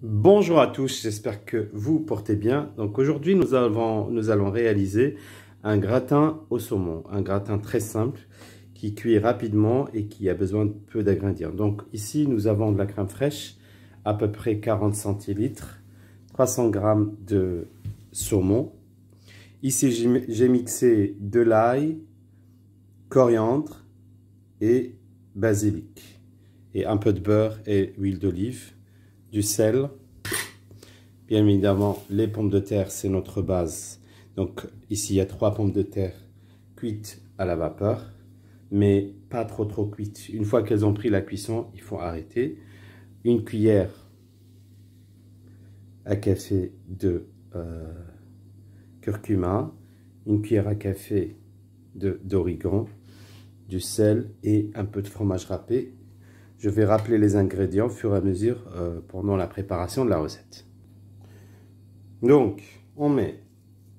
Bonjour à tous, j'espère que vous portez bien. Donc aujourd'hui, nous allons réaliser un gratin au saumon. Un gratin très simple qui cuit rapidement et qui a besoin de peu d'ingrédients. Donc ici, nous avons de la crème fraîche, à peu près 40 centilitres, 300 g de saumon. Ici, j'ai mixé de l'ail, coriandre et basilic. Et un peu de beurre et huile d'olive. Du sel, bien évidemment les pommes de terre, c'est notre base. Donc ici il y a 3 pommes de terre cuites à la vapeur, mais pas trop cuites. Une fois qu'elles ont pris la cuisson, il faut arrêter. Une cuillère à café de curcuma, une cuillère à café d'origan, du sel et un peu de fromage râpé. Je vais rappeler les ingrédients au fur et à mesure pendant la préparation de la recette. Donc, on met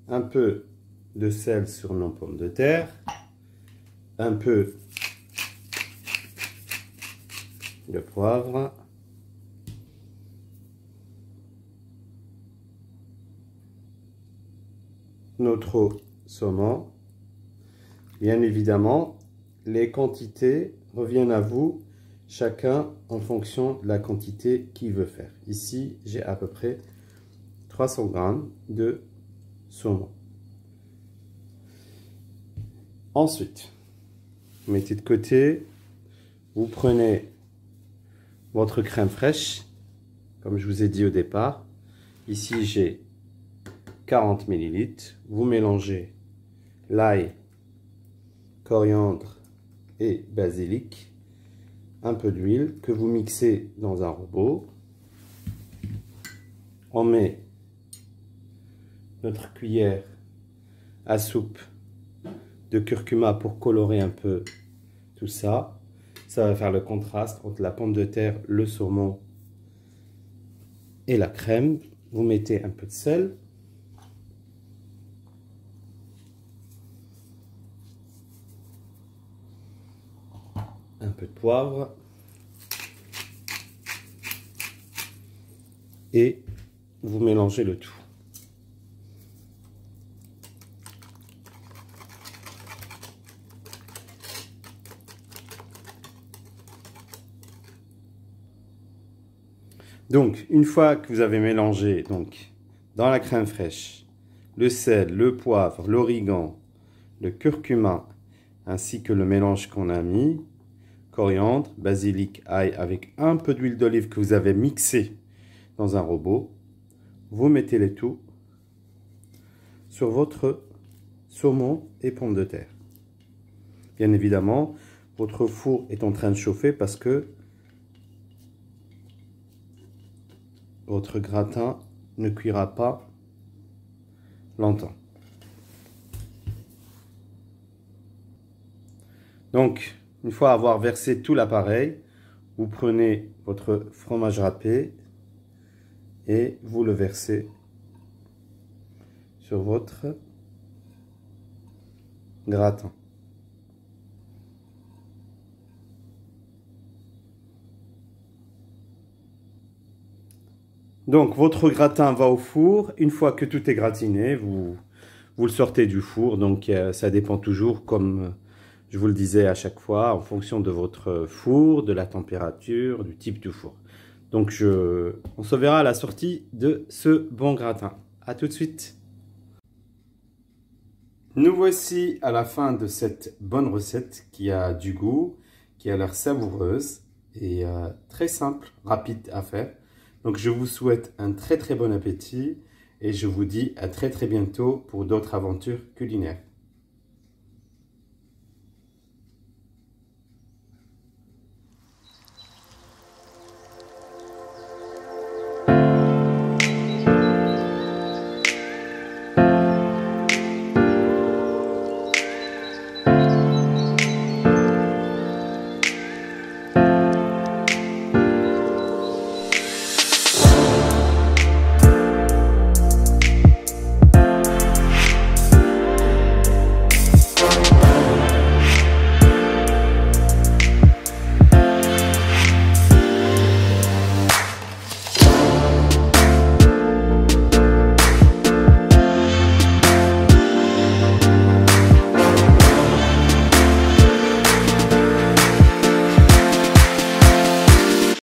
un peu de sel sur nos pommes de terre, un peu de poivre, notre saumon. Bien évidemment, les quantités reviennent à vous. Chacun en fonction de la quantité qu'il veut faire. Ici, j'ai à peu près 300 g de saumon. Ensuite, vous mettez de côté, vous prenez votre crème fraîche, comme je vous ai dit au départ. Ici, j'ai 40 ml. Vous mélangez l'ail, coriandre et basilic. Un peu d'huile que vous mixez dans un robot. On met notre cuillère à soupe de curcuma pour colorer un peu tout ça. Ça va faire le contraste entre la pomme de terre, le saumon et la crème. Vous mettez un peu de sel. Un peu de poivre et vous mélangez le tout. Donc, une fois que vous avez mélangé dans la crème fraîche le sel, le poivre, l'origan, le curcuma ainsi que le mélange qu'on a mis, coriandre, basilic, ail avec un peu d'huile d'olive que vous avez mixé dans un robot. Vous mettez le tout sur votre saumon et pommes de terre. Bien évidemment, votre four est en train de chauffer parce que votre gratin ne cuira pas longtemps. Donc, une fois avoir versé tout l'appareil, vous prenez votre fromage râpé et vous le versez sur votre gratin. Donc, votre gratin va au four. Une fois que tout est gratiné, vous le sortez du four. Donc, ça dépend toujours, comme je vous le disais à chaque fois, en fonction de votre four, de la température, du type de four. Donc, on se verra à la sortie de ce bon gratin. À tout de suite. Nous voici à la fin de cette bonne recette qui a du goût, qui a l'air savoureuse et très simple, rapide à faire. Donc, je vous souhaite un très bon appétit et je vous dis à très bientôt pour d'autres aventures culinaires.